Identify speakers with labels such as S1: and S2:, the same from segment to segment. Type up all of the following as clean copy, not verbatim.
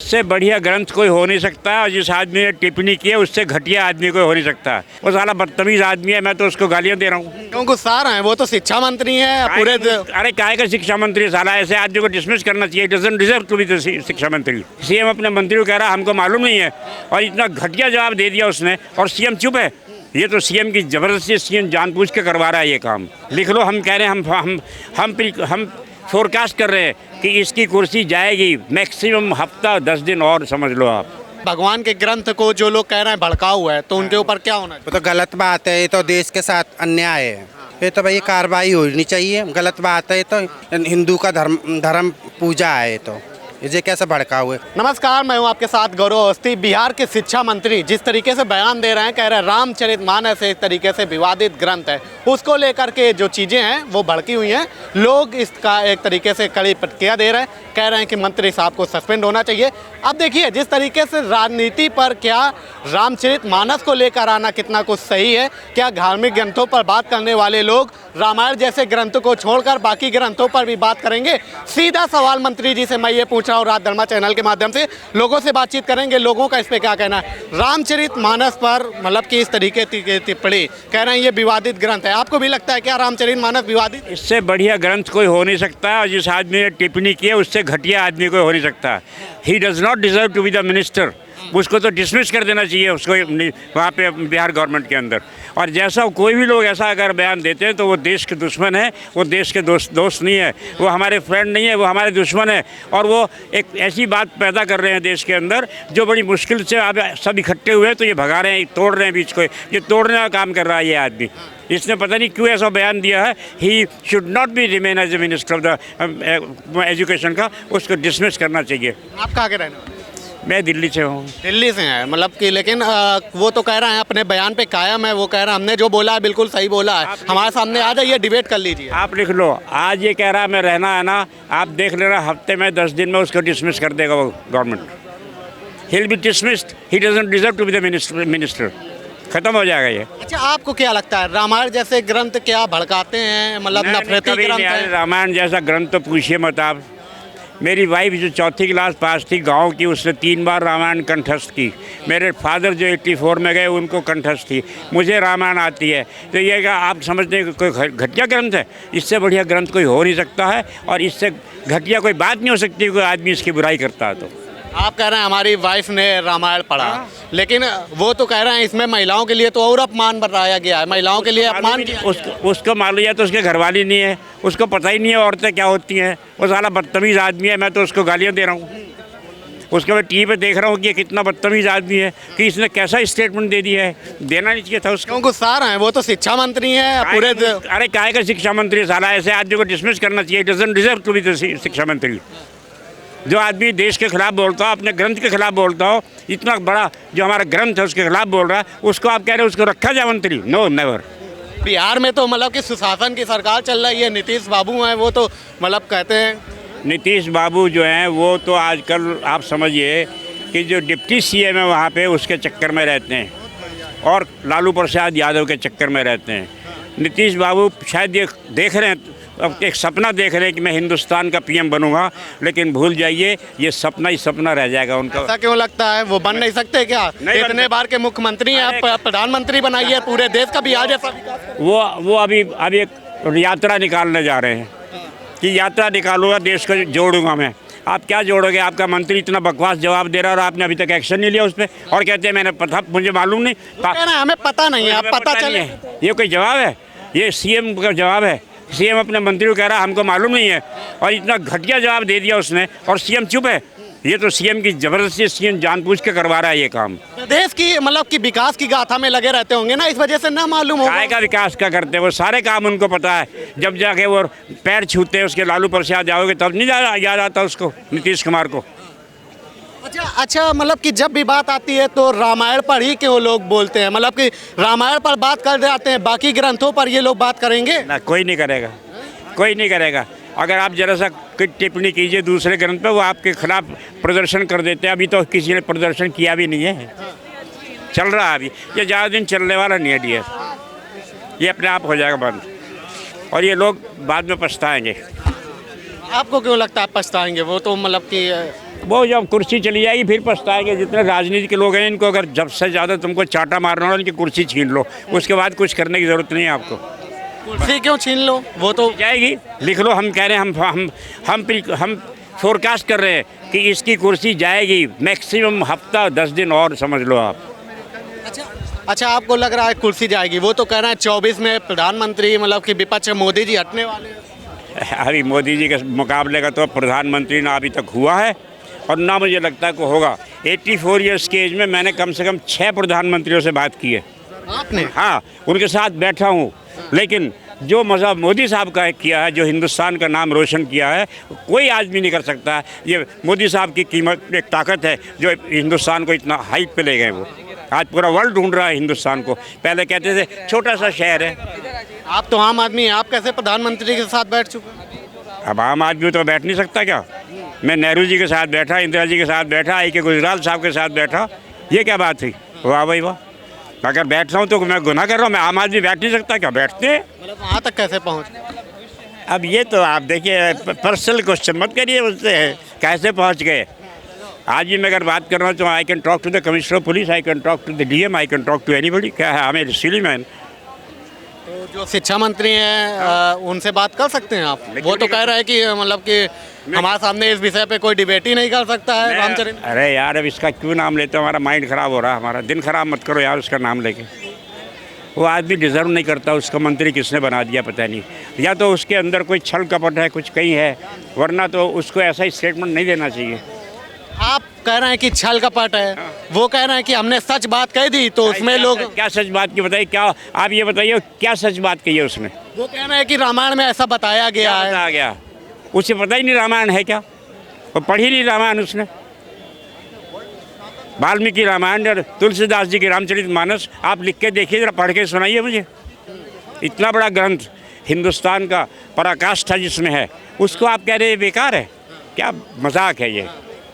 S1: इससे बढ़िया ग्रंथ कोई हो नहीं सकता और जिस आदमी ने टिप्पणी की है उससे घटिया आदमी कोई हो नहीं सकता। वो साला बदतमीज आदमी है, मैं तो उसको गालियां दे रहा हूँ।
S2: क्यों गुस्सा रहे हैं? वो तो शिक्षा मंत्री हैं पूरे
S1: अरे काय का शिक्षा मंत्री? साला ऐसे आदमी को डिसमिस करना चाहिए। Doesn't deserve to be the शिक्षा मंत्री। सीएम अपने मंत्री को कह रहा हमको मालूम नहीं है और इतना घटिया जवाब दे दिया उसने और सीएम चुप है। ये तो सीएम की जबरदस्ती, सीएम जानबूझ के करवा रहा है ये काम। लिख लो, हम कह रहे हैं हम फोरकास्ट कर रहे हैं कि इसकी कुर्सी जाएगी मैक्सिमम हफ्ता 10 दिन और, समझ लो आप।
S2: भगवान के ग्रंथ को जो लोग कह रहे हैं भड़का हुआ है, तो उनके ऊपर क्या होना चाहिए?
S3: वो तो गलत बात है, ये तो देश के साथ अन्याय है। ये तो भाई कार्रवाई होनी चाहिए। गलत बात है, ये तो हिंदू का धर्म पूजा है। ये तो ये कैसे भड़का हुए।
S2: नमस्कार, मैं हूं आपके साथ गौरव अवस्थी। बिहार के शिक्षा मंत्री जिस तरीके से बयान दे रहे हैं, कह रहे हैं रामचरितमानस एक तरीके से विवादित ग्रंथ है, उसको लेकर के जो चीज़ें हैं वो भड़की हुई हैं। लोग इसका एक तरीके से कड़ी प्रतिक्रिया दे रहे हैं, कह रहे हैं कि मंत्री साहब को सस्पेंड होना चाहिए। अब देखिए, जिस तरीके से राजनीति पर क्या रामचरितमानस को लेकर आना कितना कुछ सही है। क्या धार्मिक ग्रंथों पर बात करने वाले लोग रामायण जैसे ग्रंथ को छोड़कर बाकी ग्रंथों पर भी बात करेंगे? सीधा सवाल मंत्री जी से मैं ये पूछ रहा हूँ। राजधर्मा चैनल के माध्यम से लोगों से बातचीत करेंगे, लोगों का इस पे क्या कहना है। रामचरितमानस पर मतलब कि इस तरीके की टिप्पणी कह रहे हैं ये विवादित ग्रंथ है। आपको भी लगता है क्या रामचरितमानस विवादित?
S1: इससे बढ़िया ग्रंथ कोई हो नहीं सकता और जिस आदमी ने टिप्पणी की है उससे घटिया आदमी कोई हो नहीं सकता। He does not deserve to be the minister. उसको तो डिसमिस कर देना चाहिए उसको वहाँ पे बिहार गवर्नमेंट के अंदर। और जैसा कोई भी लोग ऐसा अगर बयान देते हैं तो वो देश के दुश्मन है, वो देश के दोस्त नहीं है, वो हमारे फ्रेंड नहीं है, वो हमारे दुश्मन है। और वो एक ऐसी बात पैदा कर रहे हैं देश के अंदर जो बड़ी मुश्किल से अब सब इकट्ठे हुए हैं तो ये भगा रहे हैं, तोड़ रहे हैं बीच को। ये तोड़ने का काम कर रहा है ये आदमी। इसने पता नहीं क्यों ऐसा बयान दिया है। He should not be remain as a minister of the education का, उसको डिसमिस करना चाहिए।
S2: आप कहाँ के रहने वाले?
S1: मैं दिल्ली से हूँ।
S2: दिल्ली से हैं मतलब कि, लेकिन वो तो कह रहे हैं अपने बयान पे कायम है। वो कह रहे हैं हमने जो बोला है बिल्कुल सही बोला है। हमारे सामने आ जाइए, डिबेट कर लीजिए।
S1: आप लिख लो, आज ये कह रहा है मैं रहना है ना, आप देख लेना हफ्ते में 10 दिन में उसको डिसमिस कर देगा वो government. He will be dismissed. He doesn't deserve to be the minister. खत्म हो जाएगा ये।
S2: अच्छा, आपको क्या लगता है रामायण जैसे ग्रंथ क्या भड़काते हैं? मतलब नफरती ग्रंथ है?
S1: रामायण जैसा ग्रंथ तो पूछिए मत आप। मेरी वाइफ जो 4th क्लास पास थी गांव की, उसने 3 बार रामायण कंठस्थ की। मेरे फादर जो 84 में गए उनको कंठस्थ थी। मुझे रामायण आती है। तो ये क्या आप समझते हैं कि कोई घटिया ग्रंथ है? इससे बढ़िया ग्रंथ कोई हो नहीं सकता है और इससे घटिया कोई बात नहीं हो सकती कोई आदमी इसकी बुराई करता है। तो
S2: आप कह रहे हैं हमारी वाइफ ने रामायण पढ़ा, लेकिन वो तो कह रहे हैं इसमें महिलाओं के लिए तो और अपमान बनाया गया है, महिलाओं के लिए अपमान किया गया है।
S1: उसको मालूम है तो उसके घरवाली नहीं है, उसको पता ही नहीं है औरतें क्या होती हैं। वो साला बदतमीज़ आदमी है, मैं तो उसको गालियाँ दे रहा हूँ। उसके मैं टीवी पे देख रहा हूँ कि ये कितना बदतमीज़ आदमी है कि इसने कैसा स्टेटमेंट दे दिया है। देना नहीं चाहिए था उसको।
S2: क्यों गुस्सा रहे हैं? वो तो शिक्षा मंत्री हैं पूरे
S1: अरे काय का शिक्षा मंत्री? साला ऐसे आदमी को डिसमिस करना चाहिए। Doesn't deserve to be the शिक्षा मंत्री। जो आदमी देश के खिलाफ बोलता हो, अपने ग्रंथ के खिलाफ बोलता हो, इतना बड़ा जो हमारा ग्रंथ है उसके खिलाफ बोल रहा है, उसको आप कह रहे हो उसको रखा जाए मंत्री? No, never.
S2: बिहार में तो मतलब कि सुशासन की सरकार चल रही है। नीतीश बाबू हैं, वो तो मतलब कहते हैं।
S1: नीतीश बाबू जो हैं वो तो आजकल आप समझिए कि जो डिप्टी सीएम है वहाँ पे उसके चक्कर में रहते हैं और लालू प्रसाद यादव के चक्कर में रहते हैं। नीतीश बाबू शायद ये देख रहे हैं, अब एक सपना देख रहे हैं कि मैं हिंदुस्तान का पीएम बनूंगा, लेकिन भूल जाइए ये सपना ही सपना रह जाएगा उनका।
S2: ऐसा क्यों लगता है? वो बन नहीं सकते क्या? इतने बार के मुख्यमंत्री हैं, आप प्रधानमंत्री बनाइए, पूरे देश का बिहार जैसा विकास करें।
S1: वो अभी एक यात्रा निकालने जा रहे हैं कि यात्रा निकालूंगा, देश को जोड़ूंगा मैं। आप क्या जोड़ोगे? आपका मंत्री इतना बकवास जवाब दे रहा है और आपने अभी तक एक्शन नहीं लिया उस पर, और कहते हैं मैंने पता, मुझे मालूम नहीं।
S2: हमें पता नहीं है, आप पता चले।
S1: ये कोई जवाब है? ये सीएम का जवाब है। सीएम अपने मंत्री को कह रहा हमको मालूम नहीं है और इतना घटिया जवाब दे दिया उसने और सीएम चुप है। ये तो सीएम की जबरदस्ती, सीएम जानबूझ के करवा रहा है ये काम।
S2: देश की मतलब कि विकास की गाथा में लगे रहते होंगे ना, इस वजह से ना मालूम होगा।
S1: काय का विकास का करते हैं? वो सारे काम उनको पता है। जब जाके वो पैर छूते हैं उसके लालू प्रसाद जाओगे तब नहीं याद आता उसको, नीतीश कुमार को।
S2: अच्छा, मतलब कि जब भी बात आती है तो रामायण पर ही क्यों लोग बोलते हैं? मतलब कि रामायण पर बात कर जाते हैं, बाकी ग्रंथों पर ये लोग बात करेंगे
S1: ना? कोई नहीं करेगा, कोई नहीं करेगा। अगर आप जरा सा टिप्पणी कीजिए दूसरे ग्रंथ पे, वो आपके खिलाफ प्रदर्शन कर देते हैं। अभी तो किसी ने प्रदर्शन किया भी नहीं है, चल रहा है अभी। ये ज़्यादा दिन चलने वाला नहीं है डीएस, ये अपने आप हो जाएगा बंद और ये लोग बाद में पछताएंगे।
S2: आपको क्यों लगता है पछताएंगे? वो तो मतलब कि
S1: वो जब कुर्सी चली जाएगी फिर पछताएंगे। जितने राजनीति के लोग हैं इनको अगर जब से ज़्यादा तुमको चाटा मारना हो उनकी कुर्सी छीन लो, उसके बाद कुछ करने की ज़रूरत नहीं है आपको।
S2: कुर्सी क्यों छीन लो, वो तो
S1: जाएगी, लिख लो। हम कह रहे हैं हम फोरकास्ट कर रहे हैं कि इसकी कुर्सी जाएगी मैक्सिमम हफ्ता 10 दिन और, समझ लो आप।
S2: अच्छा आपको लग रहा है कुर्सी जाएगी? वो तो कह रहे हैं 24 में प्रधानमंत्री मतलब कि विपक्ष मोदी जी हटने वाले हैं।
S1: अभी मोदी जी के मुकाबले का तो प्रधानमंत्री ना अभी तक हुआ है और ना मुझे लगता है को होगा। 84 ईयर्स के एज में मैंने कम से कम 6 प्रधानमंत्रियों से बात की है।
S2: आपने?
S1: हाँ, उनके साथ बैठा हूँ, लेकिन जो मज़ा मोदी साहब का किया है, जो हिंदुस्तान का नाम रोशन किया है, कोई आदमी नहीं कर सकता। ये मोदी साहब की कीमत एक ताकत है जो हिंदुस्तान को इतना हाइट पे ले गए। वो आज पूरा वर्ल्ड ढूंढ रहा है हिंदुस्तान को। पहले कहते थे छोटा सा शहर है।
S2: आप तो आम आदमी हैं, आप कैसे प्रधानमंत्री के साथ बैठ चुके हैं?
S1: अब आम आदमी तो बैठ नहीं सकता क्या? मैं नेहरू जी के साथ बैठा, इंदिरा जी के साथ बैठा, आई के गुजराल साहब के साथ बैठा। ये क्या बात थी? वाह भाई वाह। अगर बैठ रहा हूँ तो मैं गुनाह कर रहा हूँ? मैं आम आदमी बैठ नहीं सकता क्या? बैठते हैं।
S2: मतलब वहाँ तक कैसे पहुँच?
S1: अब ये तो आप देखिए, पर्सनल क्वेश्चन मत करिए मुझसे कैसे पहुँच गए। आज भी मैं अगर बात कर रहा हूँ तो I can talk to the commissioner of police, I can talk to the DM, I can talk to anybody. क्या है, हमें सिली मैन।
S2: तो जो शिक्षा मंत्री हैं उनसे बात कर सकते हैं आप? वो तो कह रहे हैं कि मतलब कि हमारे सामने इस विषय पे कोई डिबेट ही नहीं कर सकता है रामचरित।
S1: अरे यार, अब इसका क्यों नाम लेते हो? हमारा माइंड ख़राब हो रहा है। हमारा दिन ख़राब मत करो यार उसका नाम लेके। वो आदमी डिज़र्व नहीं करता, उसका मंत्री किसने बना दिया पता नहीं। या तो उसके अंदर कोई छल कपट है, कुछ कहीं है, वरना तो उसको ऐसा स्टेटमेंट नहीं देना चाहिए।
S2: आप कह रहे हैं कि छल कपट है, वो कह रहे हैं कि हमने सच बात कह दी तो उसमें लोग।
S1: क्या सच बात की बताइए? क्या आप ये बताइए, क्या सच बात कही है उसने?
S2: वो कह रहे हैं कि रामायण में ऐसा बताया गया है।
S1: आ गया, उसे पता ही नहीं रामायण है क्या? वो पढ़ी नहीं रामायण उसने। वाल्मीकि रामायण और तुलसीदास जी की रामचरितमानस आप लिख के देखिए, जरा पढ़ के सुनाइए मुझे। इतना बड़ा ग्रंथ हिंदुस्तान का पराकाष्ठा जिसमें है, उसको आप कह रहे हैं बेकार है? क्या मजाक है ये?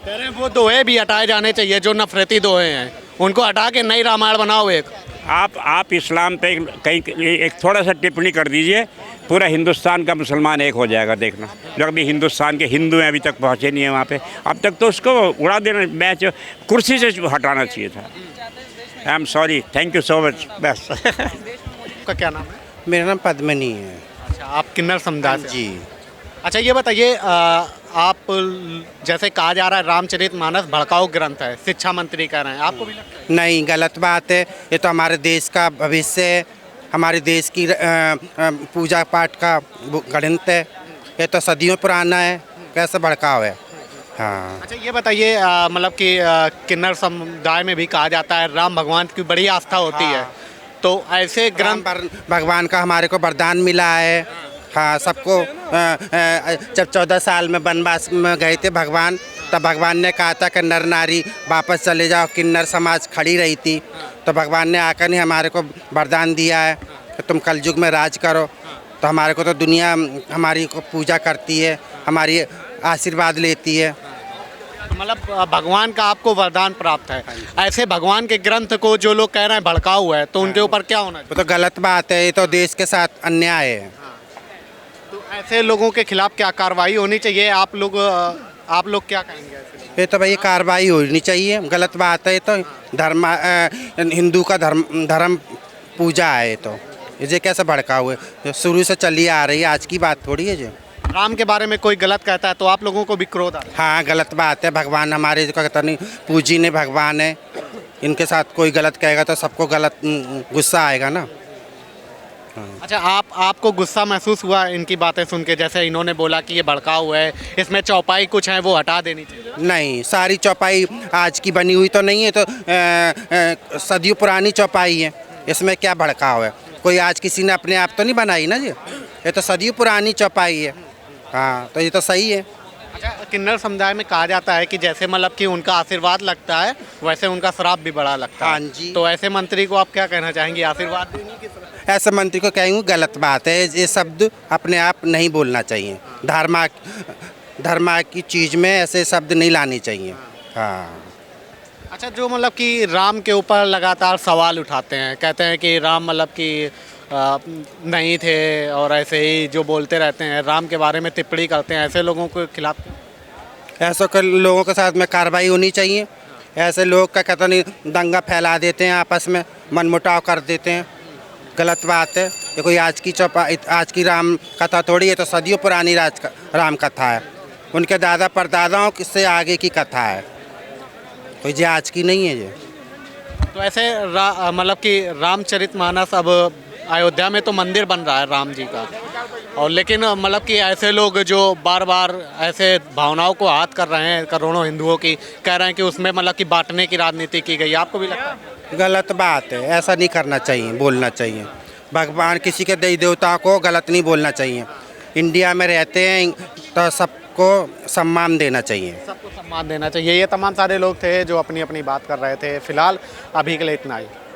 S2: कह रहे हैं वो दोहे भी हटाए जाने चाहिए, जो नफरती दोहे हैं उनको हटा के नई रामायण बनाओ एक।
S1: आप इस्लाम पे कहीं एक थोड़ा सा टिप्पणी कर दीजिए, पूरा हिंदुस्तान का मुसलमान एक हो जाएगा, देखना। जो अभी हिंदुस्तान के हिंदू हैं अभी तक पहुँचे नहीं है वहाँ पे, अब तक तो उसको उड़ा देना, मैच कुर्सी से हटाना चाहिए था। I am sorry, thank you so much. बस।
S2: आपका क्या नाम है?
S3: मेरा नाम पद्मनी है।
S2: अच्छा, आप किन्नर समुदाय से?
S3: जी।
S2: अच्छा ये बताइए, आप जैसे कहा जा रहा है रामचरितमानस भड़काऊ ग्रंथ है, शिक्षा मंत्री कह रहे हैं, आपको भी लगता है?
S3: नहीं, गलत बात है। ये तो हमारे देश का भविष्य है, हमारे देश की पूजा पाठ का ग्रंथ है। ये तो सदियों पुराना है, कैसे भड़काव है? हाँ।
S2: अच्छा ये बताइए, मतलब कि किन्नर समुदाय में भी कहा जाता है राम भगवान की बड़ी आस्था होती है, तो ऐसे ग्रंथ
S3: भगवान का हमारे को वरदान मिला है। हाँ, सबको जब 14 साल में वनवास में गए थे भगवान, तब भगवान ने कहा था कि नर नारी वापस चले जाओ। किन्नर समाज खड़ी रही थी, तो भगवान ने आकर नहीं हमारे को वरदान दिया है कि तुम कलयुग में राज करो। तो हमारे को तो दुनिया हमारी को पूजा करती है, हमारी आशीर्वाद लेती है।
S2: मतलब भगवान का आपको वरदान प्राप्त है। ऐसे भगवान के ग्रंथ को जो लोग कह रहे हैं भड़काऊ है, तो उनके ऊपर क्या होना चाहिए?
S3: वो तो गलत बात है, ये तो देश के साथ अन्याय है।
S2: तो ऐसे लोगों के खिलाफ क्या कार्रवाई होनी चाहिए? आप लोग क्या कहेंगे ऐसे?
S3: ये तो भाई कार्रवाई होनी चाहिए, गलत बात है। ये तो हिंदू का धर्म पूजा है। ये तो ये कैसे भड़का हुए, शुरू से चली आ रही है, आज की बात थोड़ी है। जो
S2: राम के बारे में कोई गलत कहता है तो आप लोगों को भी क्रोध आता है?
S3: हाँ, गलत बात है। भगवान हमारे जो कहता नहीं, पूजी ने भगवान है, इनके साथ कोई गलत कहेगा तो सबको गलत गुस्सा आएगा ना।
S2: अच्छा, आपको गुस्सा महसूस हुआ इनकी बातें सुन के? जैसे इन्होंने बोला कि ये भड़काऊ है, इसमें चौपाई कुछ है वो हटा देनी चाहिए।
S3: नहीं, सारी चौपाई आज की बनी हुई तो नहीं है, तो सदियों पुरानी चौपाई है। इसमें क्या भड़काव है? कोई आज किसी ने अपने आप तो नहीं बनाई ना जी, ये तो सदियों पुरानी चौपाई है। हाँ, तो ये तो सही है।
S2: अच्छा, किन्नर समुदाय में कहा जाता है कि जैसे मतलब कि उनका आशीर्वाद लगता है वैसे उनका श्राप भी बड़ा लगता है।
S3: हाँ जी।
S2: तो ऐसे मंत्री को आप क्या कहना चाहेंगे? आशीर्वाद देने की तरफ?
S3: ऐसे मंत्री को कहेंगे गलत बात है, ये शब्द अपने आप नहीं बोलना चाहिए। धर्म की चीज़ में ऐसे शब्द नहीं लाने चाहिए। हाँ।
S2: अच्छा, जो मतलब कि राम के ऊपर लगातार सवाल उठाते हैं, कहते हैं कि राम मतलब कि नहीं थे और ऐसे ही जो बोलते रहते हैं, राम के बारे में टिप्पणी करते हैं, ऐसे लोगों के खिलाफ?
S3: ऐसे के लोगों के साथ में कार्रवाई होनी चाहिए। ऐसे लोग का कहता नहीं दंगा फैला देते हैं, आपस में मनमुटाव कर देते हैं, गलत बात है। ये कोई आज की राम कथा थोड़ी है, तो सदियों पुरानी राम कथा है, उनके दादा परदादाओं से आगे की कथा है, कोई जी आज की नहीं है ये।
S2: तो ऐसे मतलब कि रामचरितमानस अब अयोध्या में तो मंदिर बन रहा है राम जी का, और लेकिन मतलब कि ऐसे लोग जो बार बार ऐसे भावनाओं को आहत कर रहे हैं करोड़ों हिंदुओं की, कह रहे हैं कि उसमें मतलब कि बांटने की राजनीति की गई, आपको भी लगता है?
S3: गलत बात है, ऐसा नहीं करना चाहिए, बोलना चाहिए। भगवान किसी के देवी देवता को गलत नहीं बोलना चाहिए। इंडिया में रहते हैं तो सबको सम्मान देना चाहिए,
S2: सबको सम्मान देना चाहिए। ये तमाम सारे लोग थे जो अपनी अपनी बात कर रहे थे। फिलहाल अभी के लिए इतना ही।